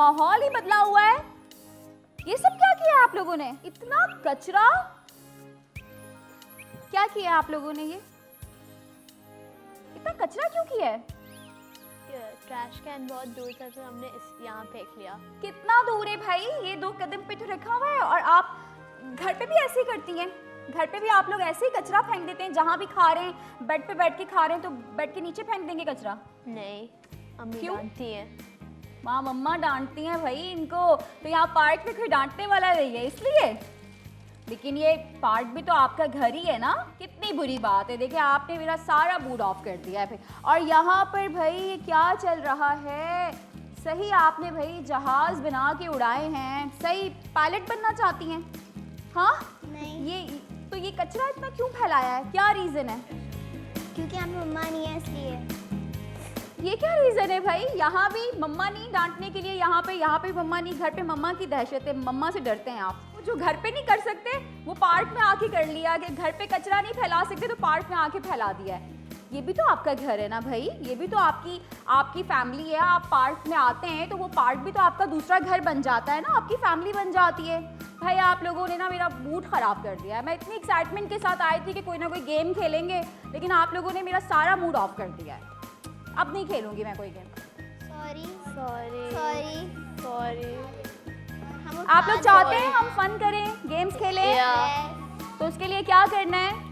माहौल ही बदला हुआ है। ये सब क्या किया आप लोगों ने? इतना कचरा क्या किया आप लोगों ने? ये इतना कचरा क्यों किया है? ट्रैश कैन बहुत दूर था तो हमने यहाँ फेंक लिया। कितना दूर है भाई? ये 2 कदम पे तो रखा हुआ है। और आप घर पे भी ऐसे ही करती हैं? घर पे भी आप लोग ऐसे ही कचरा फेंक देते हैं? जहाँ भी खा रहे हैं, बेड पे बैठ के खा रहे हैं तो बेड के नीचे फेंक देंगे कचरा? नहीं, अम्मी क्यों? डांटती है। माँ मम्मा डांटती हैं भाई इनको, तो यहाँ पार्क में कोई डांटने वाला नहीं है इसलिए। लेकिन ये पार्क भी तो आपका घर ही है ना। कितनी बुरी बात है। देखिए आपने मेरा सारा मूड ऑफ कर दिया है फिर। और यहाँ पर भाई ये क्या चल रहा है? सही आपने भाई जहाज बना के उड़ाए हैं, सही पायलट बनना चाहती हैं? हाँ नहीं, ये कचरा इतना क्यों फैलाया है? क्या रीजन है? क्योंकि हम मम्मा नहीं है इसलिए। ये क्या रीजन है भाई? यहाँ भी मम्मा नहीं डांटने के लिए, यहाँ पे मम्मा नहीं। घर पे मम्मा की दहशत है, मम्मा से डरते हैं आप। जो घर पे नहीं कर सकते वो पार्क में आके कर लिया। कि घर पे कचरा नहीं फैला सकते तो पार्क में आके फैला दिया है। ये भी तो आपका घर है ना भाई, ये भी तो आपकी फैमिली है। आप पार्क में आते हैं तो वो पार्क भी तो आपका दूसरा घर बन जाता है ना, आपकी फैमिली बन जाती है। भाई आप लोगों ने ना मेरा मूड ख़राब कर दिया है। मैं इतनी एक्साइटमेंट के साथ आई थी कि कोई ना कोई गेम खेलेंगे, लेकिन आप लोगों ने मेरा सारा मूड ऑफ कर दिया है। अब नहीं खेलूंगी मैं कोई game. Sorry sorry sorry sorry. आप लोग चाहते हैं हम फन करें, गेम्स खेलें? Yeah. तो उसके लिए क्या करना है?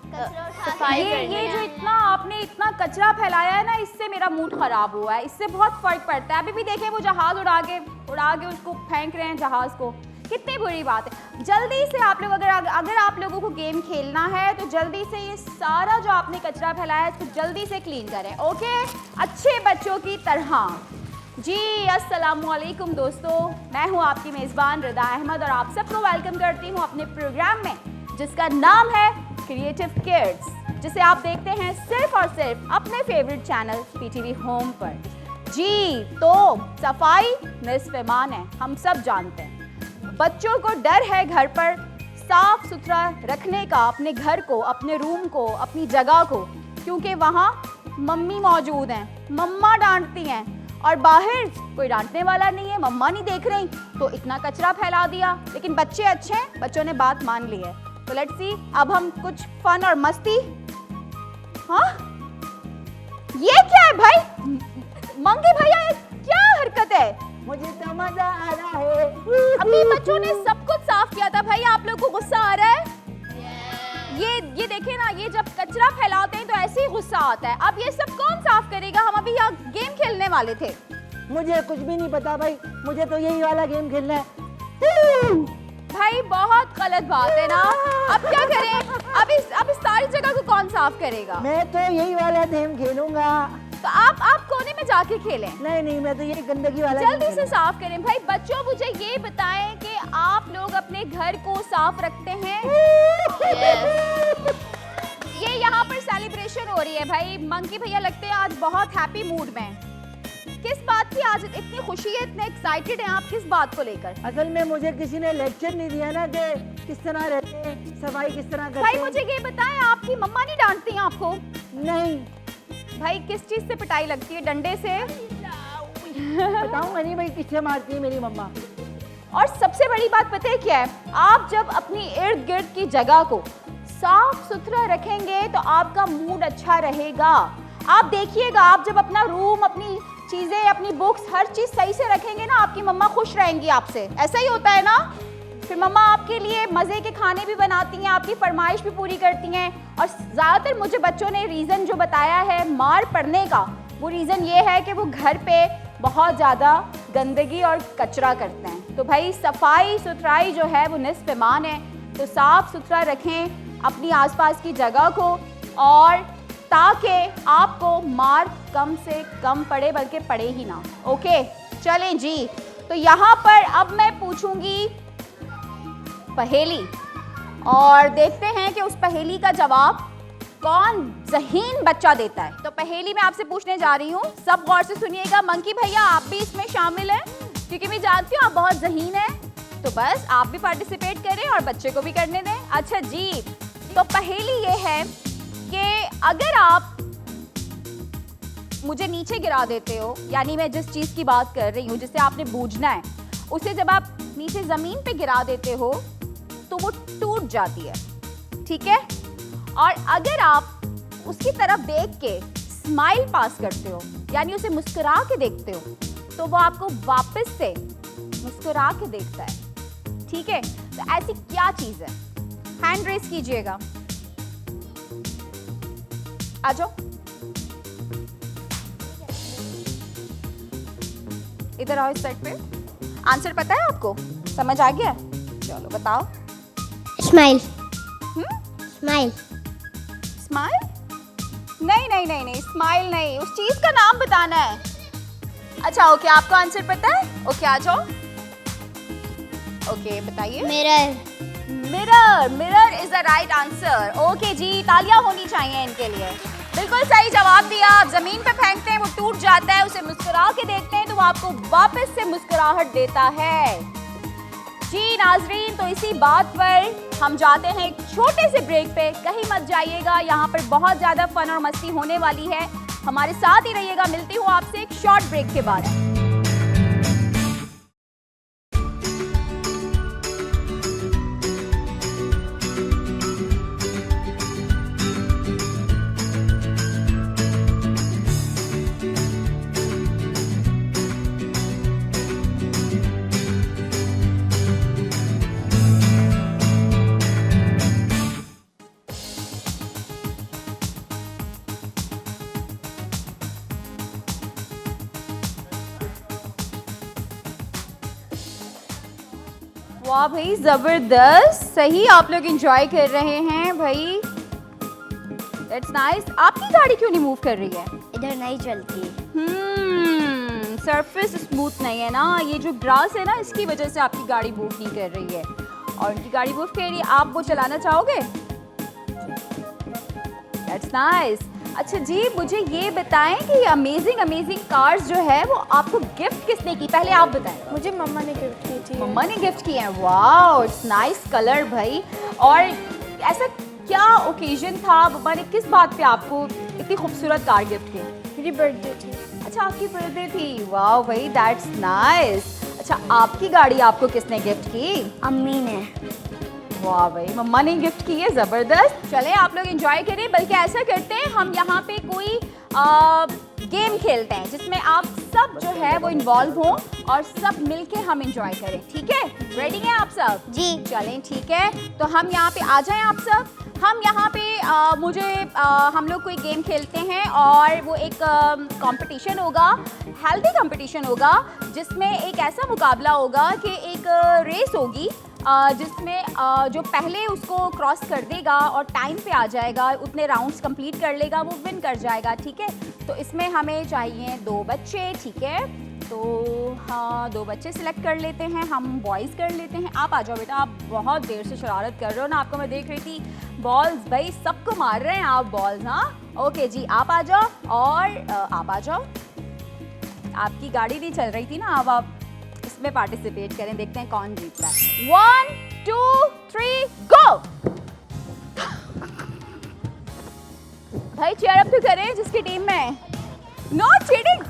सफाई ये करनी है। जो आपने इतना कचरा फैलाया है ना, इससे मेरा मूड खराब हुआ है। इससे बहुत फर्क पड़ता है। अभी भी देखें वो जहाज उड़ा के उसको फेंक रहे हैं जहाज को। कितनी बुरी बात है। जल्दी से आप लोग अगर आप लोगों को गेम खेलना है तो जल्दी से ये सारा जो आपने कचरा फैलाया है इसको जल्दी से क्लीन करें, ओके? अच्छे बच्चों की तरह। जी अस्सलाम वालेकुम दोस्तों, मैं हूँ आपकी मेज़बान रिदा अहमद और आप सबको वेलकम करती हूँ अपने प्रोग्राम में जिसका नाम है क्रिएटिव किड्स, जिसे आप देखते हैं सिर्फ और सिर्फ अपने फेवरेट चैनल पीटीवी होम पर। जी तो सफाई निस्फ़ ईमान है, हम सब जानते हैं। बच्चों को डर है घर पर साफ सुथरा रखने का, अपने घर को, अपने रूम को, अपनी जगह को, क्योंकि वहाँ मम्मी मौजूद हैं, मम्मा डांटती हैं और बाहर कोई डांटने वाला नहीं है, मम्मा नहीं देख रही तो इतना कचरा फैला दिया। लेकिन बच्चे अच्छे हैं, बच्चों ने बात मान ली है। तो लेट्स सी अब हम कुछ फन और मस्ती। हाँ ये क्या है भाई? मंगे भैया ये क्या हरकत है? मुझे तो मजा आ रहा है। अभी बच्चों ने सब कुछ साफ किया था भाई, आप लोग को गुस्सा आ रहा है? ये देखिए ना, ये जब कचरा फैलाते हैं तो ऐसे ही गुस्सा आता है। अब ये सब कौन साफ करेगा? हम अभी यहाँ गेम खेलने वाले थे। मुझे कुछ भी नहीं पता भाई, मुझे तो यही वाला गेम खेलना है। भाई बहुत गलत बात है ना। अब क्या करें? अब इस सारी जगह को कौन साफ करेगा? मैं तो यही वाला गेम खेलूंगा। तो आप कोने में जाके खेलें। नहीं, मैं तो यही गंदगी वाला जल्दी गेम से साफ करें भाई। बच्चों मुझे ये बताएं कि आप लोग अपने घर को साफ रखते हैं? ये यहाँ पर सेलिब्रेशन हो रही है भाई। मंकी भैया लगते हैं आज बहुत हैप्पी मूड में। किस बात की आज इतनी खुशी है, इतने एक्साइटेड हैं आप? किस बात को लेकर? असल में मुझे किसी ने लेक्चर नहीं दिया ना कि किस तरह रहते हैं, सफाई किस तरह करते भाई हैं। मुझे ये बताएं, आपकी मम्मा नहीं डांटती हैं आपको? नहीं भाई किस चीज से पिटाई लगती है? डंडे से? बताऊंगा नहीं भाई किससे मारती है मेरी मम्मा। और सबसे बड़ी बात पता है क्या है? आप जब अपनी इर्द गिर्द की जगह को साफ सुथरा रखेंगे तो आपका मूड अच्छा रहेगा। आप देखिएगा, आप जब अपना रूम, अपनी चीजें, अपनी बुक्स, हर चीज सही से रखेंगे ना, आपकी मम्मा खुश रहेंगी आपसे। ऐसा ही होता है ना? फिर मम्मा आपके लिए मज़े के खाने भी बनाती हैं, आपकी फरमाइश भी पूरी करती हैं। और ज़्यादातर मुझे बच्चों ने रीज़न जो बताया है मार पड़ने का, वो रीज़न ये है कि वो घर पे बहुत ज़्यादा गंदगी और कचरा करते हैं। तो भाई सफाई सुथराई जो है वो निस्फ़ ईमान है। तो साफ़ सुथरा रखें अपनी आसपास की जगह को, और ताकि आपको मार कम से कम पड़े, बल्कि पड़े ही ना। ओके चलें जी। तो यहाँ पर अब मैं पूछूंगी पहेली, और देखते हैं कि उस पहेली का जवाब कौन ज़हीन बच्चा देता है। तो पहेली मैं आपसे पूछने जा रही हूँ, सब गौर से सुनिएगा। मंकी भैया आप भी इसमें शामिल हैं, क्योंकि मैं जानती हूँ आप बहुत ज़हीन हैं। तो बस आप भी पार्टिसिपेट करें और बच्चे को भी करने दें। अच्छा जी, तो पहेली ये है कि अगर आप मुझे नीचे गिरा देते हो, यानी मैं जिस चीज़ की बात कर रही हूँ जिसे आपने बूझना है, उसे जब आप नीचे ज़मीन पे गिरा देते हो तो वो टूट जाती है, ठीक है। और अगर आप उसकी तरफ देख के स्माइल पास करते हो, यानी उसे मुस्कुरा के देखते हो, तो वो आपको वापस से मुस्कुरा के देखता है, ठीक है। तो ऐसी क्या चीज़ है? हैंड रेस कीजिएगा, आ जाओ इधर आओ इस साइड पे। आंसर पता है आपको? समझ आ गया? चलो बताओ। स्माइल। स्माइल। स्माइल? नहीं, स्माइल नहीं, उस चीज का नाम बताना है। अच्छा ओके, आपको आंसर पता है? ओके आ जाओ। ओके बताइए। Mirror is the right answer. Okay ji, तालियां होनी चाहिए इनके लिए। बिल्कुल सही जवाब दिया। आप जमीन पे फेंकते हैं, वो टूट जाता है, उसे मुस्कुरा के देखते हैं तो वो आपको वापस से मुस्कुराहट देता है। जी नाजरीन, तो इसी बात पर हम जाते हैं एक छोटे से ब्रेक पे। कहीं मत जाइएगा, यहाँ पर बहुत ज़्यादा फन और मस्ती होने वाली है। हमारे साथ ही रहिएगा। मिलती हूँ आपसे एक शॉर्ट ब्रेक के बाद। वाह भाई, जबरदस्त, सही आप लोग एंजॉय कर रहे हैं भाई। That's nice. आपकी गाड़ी क्यों नहीं मूव कर रही है? इधर नहीं चलती। सरफेस स्मूथ नहीं है ना, ये जो ग्रास है ना, इसकी वजह से आपकी गाड़ी मूव नहीं कर रही है। और उनकी गाड़ी मूव कर रही है, आप वो चलाना चाहोगे? That's nice. अच्छा जी, मुझे ये बताएं कि ये अमेजिंग कार्स जो है वो आपको गिफ्ट किसने की? पहले आप बताएं। मुझे मम्मा ने गिफ्ट की थी। मम्मा ने गिफ्ट की है। वाओ, इट्स नाइस कलर भाई। और ऐसा क्या ओकेजन था, मम्मा ने किस बात पे आपको इतनी खूबसूरत कार गिफ्ट की? मेरी बर्थडे थी। अच्छा, आपकी बर्थडे थी। वाओ भाई, दैट्स नाइस। अच्छा, आपकी गाड़ी आपको किसने गिफ्ट की? अम्मी ने। वाह भाई, मम्मा ने गिफ्ट की है, ज़बरदस्त। चले आप लोग एंजॉय करें। बल्कि ऐसा करते हैं, हम यहाँ पे कोई गेम खेलते हैं जिसमें आप सब जो है वो इन्वॉल्व हों और सब मिलके हम एंजॉय करें, ठीक है? रेडी हैं आप सब? जी। चलें ठीक है, तो हम यहाँ पे आ जाएं आप सब। हम यहाँ पे हम लोग कोई गेम खेलते हैं और वो एक कंपटीशन होगा, हेल्दी कंपटीशन होगा, जिसमें एक ऐसा मुकाबला होगा कि एक रेस होगी जिसमें जो पहले उसको क्रॉस कर देगा और टाइम पे आ जाएगा, उतने राउंड्स कंप्लीट कर लेगा, वो विन कर जाएगा, ठीक है? तो इसमें हमें चाहिए 2 बच्चे, ठीक है? तो हाँ, 2 बच्चे सिलेक्ट कर लेते हैं, हम बॉयज़ कर लेते हैं। आप आ जाओ बेटा, आप बहुत देर से शरारत कर रहे हो ना, आपको मैं देख रही थी। बॉल्स भाई सबको मार रहे हैं आप बॉल्स, हाँ? ओके जी, आप आ जाओ और आप आ जाओ। आपकी गाड़ी नहीं चल रही थी ना, अब आप इसमें पार्टिसिपेट करें, देखते हैं कौन जीतता है। 1 2 3 गो। भाई चेयर अप तो करें जिसकी टीम में। No cheating.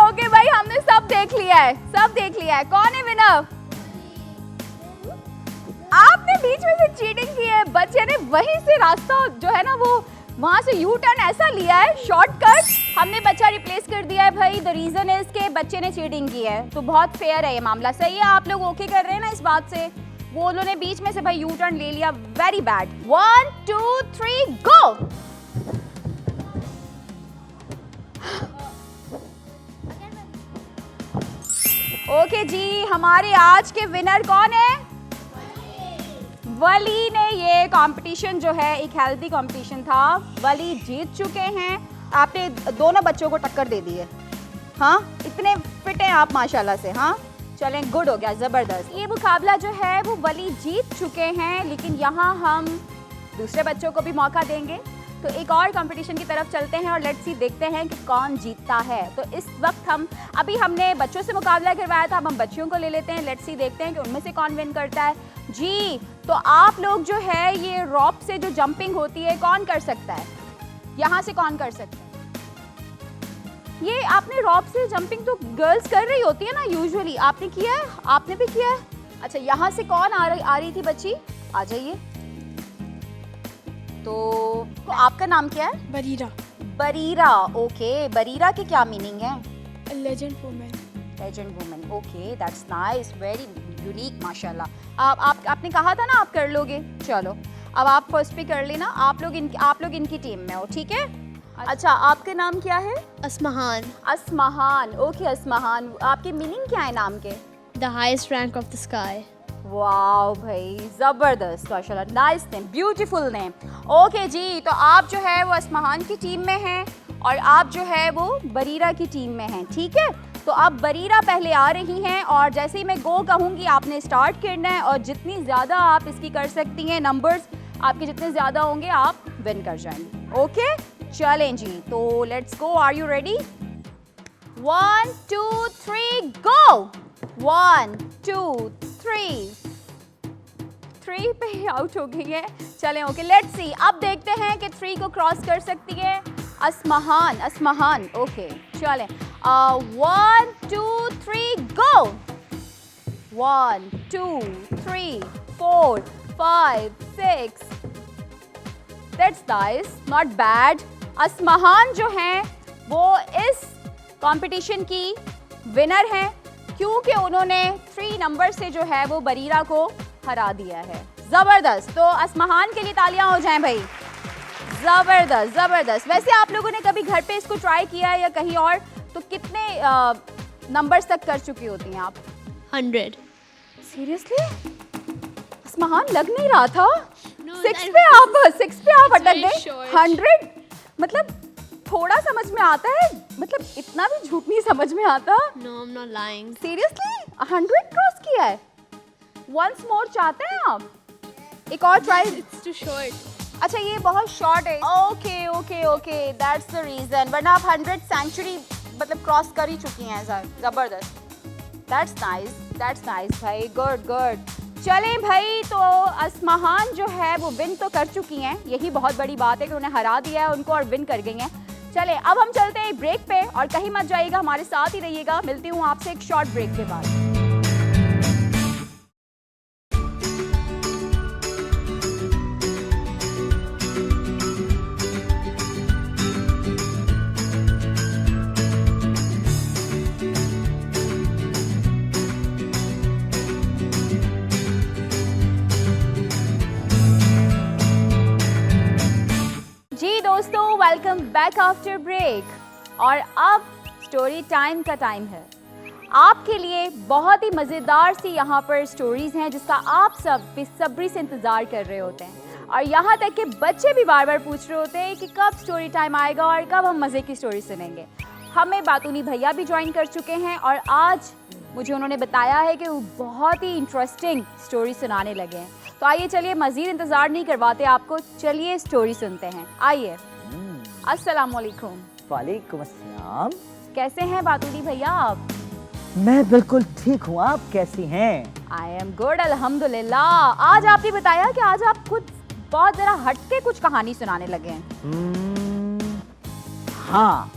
ओके भाई, हमने सब देख लिया है, सब देख लिया है। कौन है विनर? आपने बीच में से चीटिंग की है, बच्चे ने वहीं से रास्ता जो है ना वो वहां से यू टर्न ऐसा लिया है, शॉर्टकट, हमने बच्चा रिप्लेस कर दिया है भाई। द रीजन इज के बच्चे ने चीटिंग की है, तो बहुत फेयर है ये मामला। सही है, आप लोग ओके कर रहे हैं ना इस बात से? वो उन्होंने बीच में से भाई यू टर्न ले लिया, वेरी बैड। 1 2 3 गो। ओके जी, हमारे आज के विनर कौन है? वली ने ये कंपटीशन जो है एक हेल्दी कंपटीशन था, वली जीत चुके हैं। आपने दोनों बच्चों को टक्कर दे दी है, हाँ? इतने फिट हैं आप माशाल्लाह से, हाँ? चलें, गुड हो गया, ज़बरदस्त। ये मुकाबला जो है वो वली जीत चुके हैं, लेकिन यहाँ हम दूसरे बच्चों को भी मौका देंगे। तो एक और कंपटीशन की तरफ चलते हैं और लेट्स सी, देखते हैं कि कौन जीतता है। तो इस वक्त अभी हमने बच्चों से मुकाबला करवाया था, अब हम बच्चियों को ले लेते हैं। लेट्स सी, देखते हैं कि उनमें से कौन विन करता है। जी, तो आप लोग जो है ये रॉप से जो जंपिंग होती है, कौन कर सकता है? यहाँ से कौन कर सकता है? ये आपने रॉप से जंपिंग तो गर्ल्स कर रही होती है ना यूजुअली, आपने किया है? आपने भी किया है? अच्छा, यहाँ से कौन आ रही थी बच्ची? आ जाइए। तो आपका नाम क्या है? बरीरा, बरीरा। ओके, बरीरा के क्या मीनिंग है? Legend women. Legend women. Okay, that's nice, very unique माशाल्लाह। आपने कहा था ना आप कर लोगे। चलो, अब आप फर्स्ट पे कर लेना। आप लोग इनकी टीम में हो, ठीक है? अच्छा, आपका नाम क्या है? असमहान, असमहान। ओके असमहान, आपकी मीनिंग क्या है नाम के? The highest rank of the sky. Wow भाई, जबरदस्त, माशाल्लाह, nice name, beautiful name. Okay ji, तो आप जो है वो असमहान की टीम में हैं और आप जो है वो बरीरा की टीम में हैं, ठीक है? तो अब बरीरा पहले आ रही हैं और जैसे ही मैं गो कहूँगी आपने स्टार्ट करना है और जितनी ज़्यादा आप इसकी कर सकती हैं, नंबर्स आपके जितने ज़्यादा होंगे आप विन कर जाएंगे। ओके, चलें जी, तो let's go. Are you ready? 1 2 3 go. 1 2 3 पे आउट हो गई है। चलें, ओके, लेट्स सी। अब देखते हैं कि 3 को क्रॉस कर सकती है असमहान। असमहान, ओके, चलें। 1 2 3 go. 1 2 3 4 5 6। That's nice, not bad. असमहान जो हैं वो इस कंपटीशन की विनर हैं क्योंकि उन्होंने 3 नंबर से जो है वो बरीरा को हरा दिया है। जबरदस्त, तो असमहान के लिए तालियां हो जाएं भाई। जबरदस्त जबरदस्त। वैसे आप लोगों ने कभी घर पे इसको ट्राई किया है या कहीं और? तो कितने नंबर्स तक कर चुकी होती हैं आप? 100। सीरियसली? असमहान लग नहीं रहा था। No, 6 पे आप अटक very गए। short. 100 मतलब थोड़ा समझ में आता है, मतलब इतना भी झूठ नहीं समझ में आता। No, I'm not lying. Seriously 100 cross किया है? वंस मोर चाहते हैं आप? एक और ट्राई? It's too short. अच्छा, ये बहुत शॉर्ट है। Okay okay okay, that's the reason, वरना आप 100 सेंचुरी मतलब क्रॉस कर ही चुकी हैं सर। जबरदस्त, दैट्स नाइस भाई, गुड गुड। चलें भाई, तो असमहान जो है वो विन तो कर चुकी हैं, यही बहुत बड़ी बात है कि उन्हें हरा दिया है उनको और विन कर गई हैं। चलें, अब हम चलते हैं ब्रेक पे और कहीं मत जाइएगा, हमारे साथ ही रहिएगा। मिलती हूँ आपसे एक शॉर्ट ब्रेक के बाद। जी दोस्तों, वेलकम बैक आफ्टर ब्रेक और अब स्टोरी टाइम का टाइम है। आपके लिए बहुत ही मज़ेदार सी यहाँ पर स्टोरीज़ हैं जिसका आप सब बेसब्री से इंतज़ार कर रहे होते हैं और यहाँ तक कि बच्चे भी बार बार पूछ रहे होते हैं कि कब स्टोरी टाइम आएगा और कब हम मज़े की स्टोरी सुनेंगे। हमें बातूनी भैया भी ज्वाइन कर चुके हैं और आज मुझे उन्होंने बताया है कि वो बहुत ही इंटरेस्टिंग स्टोरी सुनाने लगे हैं। तो आइए, चलिए, मज़ीद इंतज़ार नहीं करवाते आपको, चलिए स्टोरी सुनते हैं। आइए। अस्सलाम वालेकुम। वालेकुम अस्सलाम। कैसे हैं बातूनी भैया आप? मैं बिल्कुल ठीक हूँ, आप कैसी हैं? आई एम गुड, अल्हम्दुलिल्लाह। आज आपने बताया कि आज आप खुद बहुत ज़रा हटके कुछ कहानी सुनाने लगे हैं। हाँ,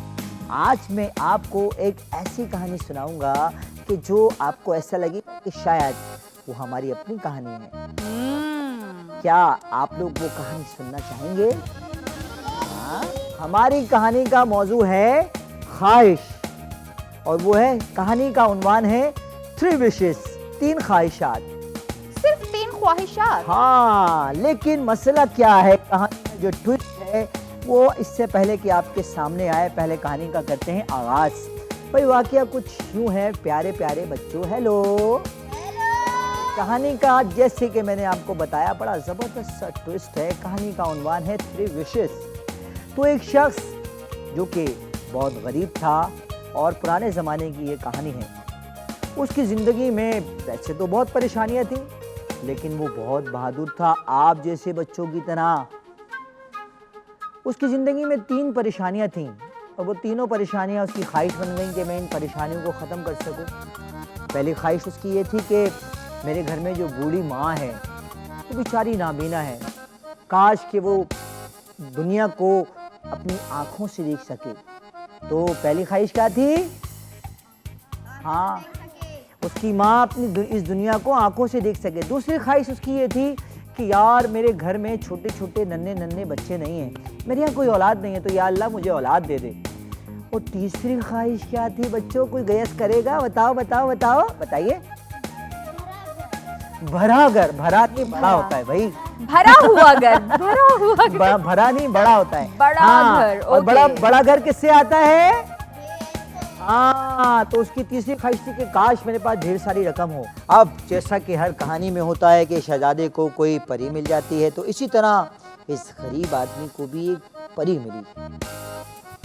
आज मैं आपको एक ऐसी कहानी सुनाऊंगा कि जो आपको ऐसा लगे कि शायद वो हमारी अपनी कहानी है। क्या आप लोग वो कहानी सुनना चाहेंगे? हाँ, हमारी कहानी का मौजू है ख्वाहिश और वो है, कहानी का उन्वान है 3 विशेस, 3 ख्वाहिशात। सिर्फ 3 ख्वाहिशात? हाँ, लेकिन मसला क्या है, कहानी में जो ट्विस्ट है वो इससे पहले कि आपके सामने आए, पहले कहानी का करते हैं आगाज। भाई वाकया कुछ यूं है, प्यारे प्यारे बच्चों, हेलो। कहानी का जैसे कि मैंने आपको बताया बड़ा ज़बरदस्त सा ट्विस्ट है। कहानी का उन्वान है 3 विशेस। तो एक शख्स जो कि बहुत गरीब था और पुराने ज़माने की ये कहानी है, उसकी ज़िंदगी में वैसे तो बहुत परेशानियां थी लेकिन वो बहुत बहादुर था, आप जैसे बच्चों की तरह। उसकी ज़िंदगी में 3 परेशानियां थीं और वो तीनों परेशानियां उसकी ख्वाहिश बन गई कि मैं इन परेशानियों को ख़त्म कर सकूं। पहली ख्वाहिश उसकी ये थी कि मेरे घर में जो बूढ़ी माँ है वो बेचारी नाबीना है, काश कि वो दुनिया को अपनी आंखों से देख सके। तो पहली ख्वाहिश क्या थी? हाँ, उसकी माँ अपनी इस दुनिया को आंखों से देख सके। दूसरी ख्वाहिश उसकी ये थी कि यार मेरे घर में छोटे छोटे नन्हे नन्हे बच्चे नहीं हैं, मेरे यहाँ कोई औलाद नहीं है, तो या अल्लाह मुझे औलाद दे दे। और तीसरी ख्वाहिश क्या थी बच्चों? कोई गैस करेगा? बताओ बताओ बताओ, बताइए। भरा घर। भरा नहीं बड़ा होता है भाई, भरा हुआ घर, भरा हुआ घर। भरा नहीं बड़ा होता है। बड़ा हाँ, घर, और ओके। बड़ा घर किससे आता है? हाँ, तो उसकी तीसरी ख्वाहिश थी कि काश मेरे पास ढेर सारी रकम हो। अब जैसा कि हर कहानी में होता है कि शहजादे को कोई परी मिल जाती है, तो इसी तरह इस गरीब आदमी को भी एक परी मिली।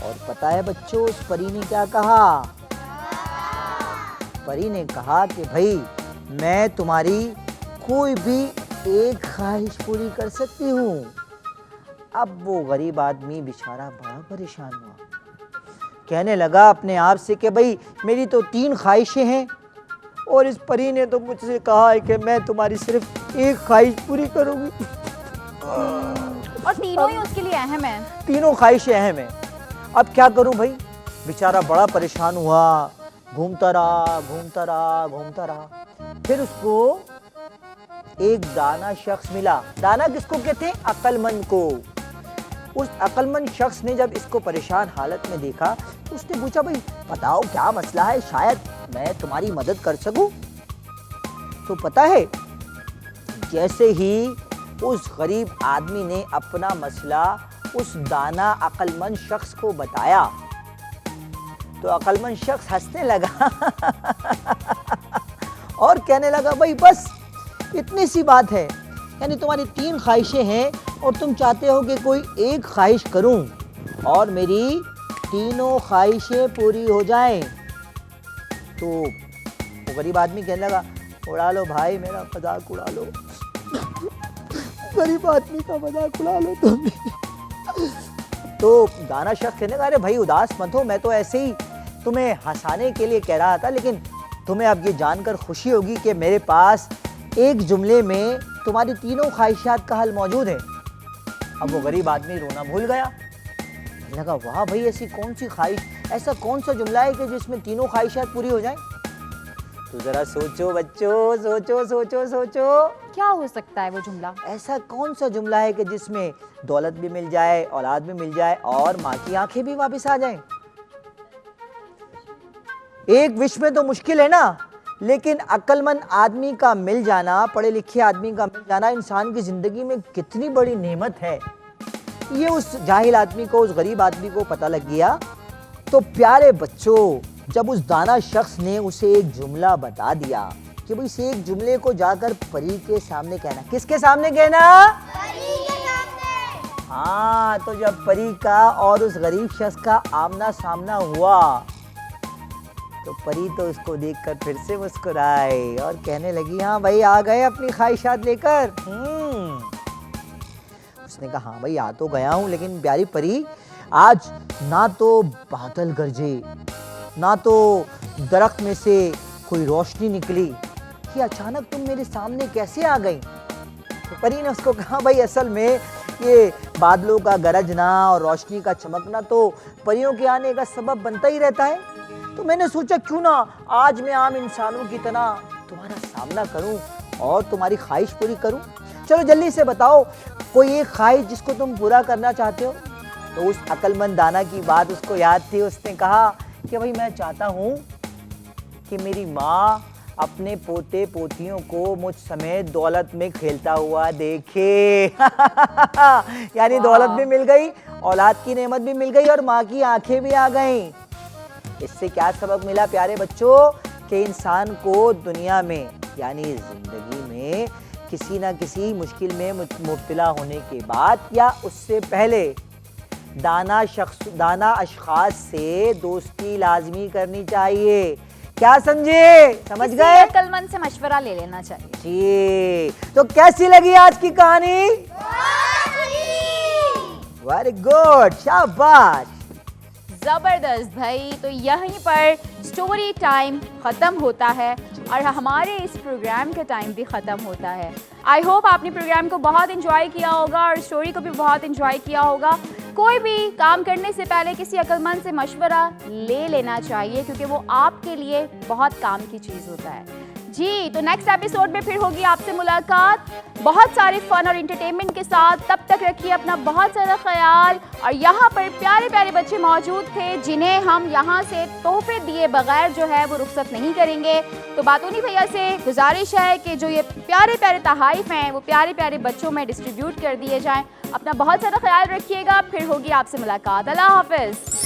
और पता है बच्चों, उस परी ने क्या कहा? परी ने कहा कि भाई मैं तुम्हारी कोई भी एक ख्वाहिश पूरी कर सकती हूँ। अब वो गरीब आदमी बेचारा बड़ा परेशान हुआ, कहने लगा अपने आप से कि भाई मेरी तो 3 ख्वाहिशें हैं और इस परी ने तो मुझसे कहा है कि मैं तुम्हारी सिर्फ एक ख्वाहिश पूरी करूँगी। और तीनों ही उसके लिए अहम है। तीनों ख्वाहिशें अहम हैं। अब क्या करूं भाई? बेचारा बड़ा परेशान हुआ, घूमता रहा। फिर उसको एक दाना शख्स मिला। दाना किसको कहते हैं? अक्लमंद को। उस अक्लमंद शख्स ने जब इसको परेशान हालत में देखा तो उसने पूछा, भाई बताओ क्या मसला है, शायद मैं तुम्हारी मदद कर सकूं। तो पता है, जैसे ही उस गरीब आदमी ने अपना मसला उस दाना अक्लमंद शख्स को बताया तो अक्लमंद शख्स हंसने लगा और कहने लगा, भाई बस इतनी सी बात है, यानी तुम्हारी 3 ख्वाहिशें हैं और तुम चाहते हो कि कोई एक ख्वाहिश करूं और मेरी तीनों ख्वाहिशें पूरी हो जाएं। तो वो गरीब आदमी कहने लगा, उड़ा लो भाई, मेरा मजाक उड़ा लो, गरीब आदमी का मजाक उड़ा लो तुम। तो दाना शख्स कहने लगा, अरे भाई उदास मत हो, मैं तो ऐसे ही तुम्हें हंसाने के लिए कह रहा था, लेकिन तुम्हें अब ये जानकर खुशी होगी कि मेरे पास एक जुमले में तुम्हारी तीनों ख्वाहिशात का हल मौजूद है। अब वो गरीब आदमी रोना भूल गया, लगा वाह भाई ऐसी कौन सी ख्वाहिश, ऐसा कौन सा जुमला है कि जिसमें तीनों ख्वाहिशात पूरी हो जाएं? तो जरा सोचो बच्चों, सोचो क्या हो सकता है वो जुमला? ऐसा कौन सा जुमला है कि जिसमें दौलत भी मिल जाए, औलाद भी मिल जाए और माँ की आंखें भी वापस आ जाएं? एक विश में तो मुश्किल है ना, लेकिन अक्लमंद आदमी का मिल जाना, पढ़े लिखे आदमी का मिल जाना इंसान की जिंदगी में कितनी बड़ी नेमत है, ये उस जाहिल आदमी को, उस गरीब आदमी को पता लग गया। तो प्यारे बच्चों, जब उस दाना शख्स ने उसे एक जुमला बता दिया कि भाई इस एक जुमले को जाकर परी के सामने कहना। किसके सामने कहना? परी के सामने। हाँ, तो जब परी का और उस गरीब शख्स का आमना सामना हुआ तो परी तो उसको देखकर फिर से मुस्कुराई और कहने लगी, हाँ भाई आ गए अपनी ख्वाहिशात लेकर। उसने कहा, हाँ भाई आ तो गया हूँ, लेकिन प्यारी परी आज ना तो बादल गरजे, ना तो दरख्त में से कोई रोशनी निकली, कि अचानक तुम मेरे सामने कैसे आ गई? तो परी ने उसको कहा, भाई असल में ये बादलों का गरजना और रोशनी का चमकना तो परियों के आने का सबब बनता ही रहता है, तो मैंने सोचा क्यों ना आज मैं आम इंसानों की तरह तुम्हारा सामना करूं और तुम्हारी ख्वाहिश पूरी करूं। चलो जल्दी से बताओ कोई एक ख्वाहिश जिसको तुम पूरा करना चाहते हो। तो उस अक्लमंद दाना की बात उसको याद थी, उसने कहा कि भाई मैं चाहता हूँ कि मेरी माँ अपने पोते पोतियों को मुझ समेत दौलत में खेलता हुआ देखे। यानी दौलत भी मिल गई, औलाद की नेमत भी मिल गई और माँ की आंखें भी आ गईं। इससे क्या सबक मिला प्यारे बच्चों कि इंसान को दुनिया में यानी जिंदगी में किसी ना किसी मुश्किल में मुब्तला होने के बाद या उससे पहले दाना अशखास से दोस्ती लाजमी करनी चाहिए। क्या समझे? समझ गए? अक्लमंद से मशवरा ले लेना चाहिए। जी, तो कैसी लगी आज की कहानी? वेरी गुड, शाबाश, जबरदस्त भाई। तो यहीं पर स्टोरी टाइम ख़त्म होता है और हमारे इस प्रोग्राम का टाइम भी ख़त्म होता है। आई होप आपने प्रोग्राम को बहुत एंजॉय किया होगा और स्टोरी को भी बहुत एंजॉय किया होगा। कोई भी काम करने से पहले किसी अक्लमंद से मशवरा ले लेना चाहिए, क्योंकि वो आपके लिए बहुत काम की चीज़ होता है। जी, तो नेक्स्ट एपिसोड में फिर होगी आपसे मुलाकात बहुत सारे फन और इंटरटेनमेंट के साथ। तब तक रखिए अपना बहुत सारा ख्याल। और यहाँ पर प्यारे प्यारे बच्चे मौजूद थे जिन्हें हम यहाँ से तोहफे दिए बगैर जो है वो रुखसत नहीं करेंगे। तो बातूनी भैया से गुजारिश है कि जो ये प्यारे प्यारे तहाइफ हैं वो प्यारे प्यारे बच्चों में डिस्ट्रीब्यूट कर दिए जाएँ। अपना बहुत सारा ख्याल रखिएगा। फिर होगी आपसे मुलाकात। अल्लाह हाफ़िज़।